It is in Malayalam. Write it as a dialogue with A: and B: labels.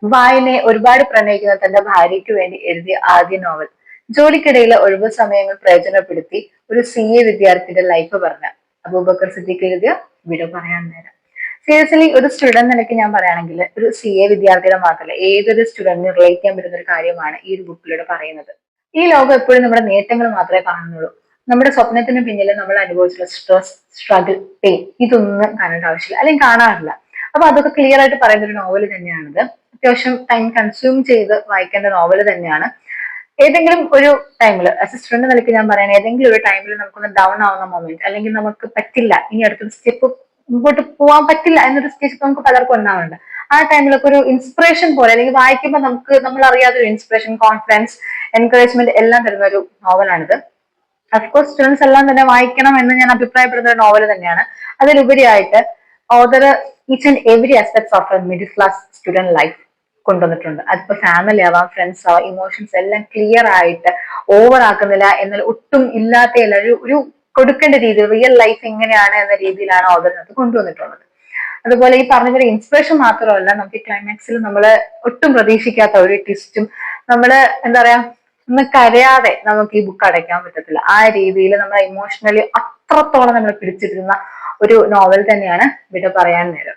A: വായനയെ ഒരുപാട് പ്രണയിക്കുന്ന തന്റെ ഭാര്യയ്ക്ക് വേണ്ടി എഴുതിയ ആദ്യ നോവൽ. ജോലിക്കിടയിലെ ഒഴിവു സമയങ്ങൾ പ്രയോജനപ്പെടുത്തി ഒരു CA വിദ്യാർത്ഥിയുടെ ലൈഫ് പറഞ്ഞ അബൂബക്കർ സിദ്ദീഖ് എഴുതിയ വിട പറയാൻ നേരം. സീരിയസ്ലി ഒരു സ്റ്റുഡന്റ് നിലയ്ക്ക് ഞാൻ പറയുകയാണെങ്കിൽ ഒരു CA വിദ്യാർത്ഥിയുടെ മാത്രമല്ല ഏതൊരു സ്റ്റുഡന്റിന് റിലേറ്റ് ചെയ്യാൻ പറ്റുന്ന ഒരു കാര്യമാണ് ഈ ഒരു ബുക്കിലൂടെ പറയുന്നത്. ഈ ലോകം എപ്പോഴും നമ്മുടെ നേട്ടങ്ങൾ മാത്രമേ കാണുന്നുള്ളൂ. നമ്മുടെ സ്വപ്നത്തിന് പിന്നിൽ നമ്മൾ അനുഭവിച്ചുള്ള സ്ട്രെസ്, സ്ട്രഗിൾ, പെയിൻ ഇതൊന്നും കാണേണ്ട ആവശ്യമില്ല, അല്ലെങ്കിൽ കാണാറില്ല. അപ്പൊ അതൊക്കെ ക്ലിയർ ആയിട്ട് പറയുന്ന ഒരു നോവൽ തന്നെയാണിത്. അത്യാവശ്യം ടൈം കൺസ്യൂം ചെയ്ത് വായിക്കേണ്ട നോവൽ തന്നെയാണ്. ഏതെങ്കിലും ഒരു ടൈമിൽ ആസ് എ സ്റ്റുഡന്റ് നിലയ്ക്ക് ഞാൻ പറയണേ, ഏതെങ്കിലും ഒരു ടൈമിൽ നമുക്കൊന്ന് ഡൗൺ ആവുന്ന മൊമെന്റ്, അല്ലെങ്കിൽ നമുക്ക് പറ്റില്ല, ഇനി അടുത്തൊരു സ്റ്റെപ്പ് മുമ്പോട്ട് പോകാൻ പറ്റില്ല എന്നൊരു സ്റ്റേജ് നമുക്ക് പലർക്കും ഉണ്ടാവുന്നുണ്ട്. ആ ടൈമിലൊക്കെ ഒരു ഇൻസ്പിറേഷൻ പോലെ, അല്ലെങ്കിൽ വായിക്കുമ്പോൾ നമുക്ക് നമ്മൾ അറിയാത്ത ഒരു ഇൻസ്പിറേഷൻ, കോൺഫിഡൻസ്, എൻകറേജ്മെന്റ് എല്ലാം തരുന്ന ഒരു നോവലാണിത്. അഫ്കോഴ്സ് സ്റ്റുഡൻസ് എല്ലാം തന്നെ വായിക്കണം എന്ന് ഞാൻ അഭിപ്രായപ്പെടുന്ന ഒരു നോവൽ തന്നെയാണ്. അതിലുപരിയായിട്ട് author each and every aspects of a middle class student life കൊണ്ടുവന്നിട്ടുണ്ട്. അതിപ്പോ ഫാമിലി ആവാം, ഫ്രണ്ട്സ് ആവാം, ഇമോഷൻസ് എല്ലാം ക്ലിയർ ആയിട്ട് ഓവർ ആക്കുന്നില്ല, എന്നാൽ ഒട്ടും ഇല്ലാത്തല്ല, ഒരു കൊടുക്കേണ്ട രീതിയിൽ റിയൽ ലൈഫ് എങ്ങനെയാണ് എന്ന രീതിയിലാണ് ഓതറിനകത്ത് കൊണ്ടുവന്നിട്ടുള്ളത്. അതുപോലെ ഈ പറഞ്ഞ പോലെ ഇൻസ്പിറേഷൻ മാത്രമല്ല, നമുക്ക് ക്ലൈമാക്സിൽ നമ്മൾ ഒട്ടും പ്രതീക്ഷിക്കാത്ത ഒരു ട്വിസ്റ്റും, നമ്മള് എന്താ പറയാ, ഒന്ന് കരയാതെ നമുക്ക് ഈ ബുക്ക് അടയ്ക്കാൻ പറ്റത്തില്ല. ആ രീതിയിൽ നമ്മൾ ഇമോഷണലി അത്രത്തോളം നമ്മൾ പിടിച്ചിരുന്ന ഒരു നോവൽ തന്നെയാണ് വിട പറയാൻ നേരം.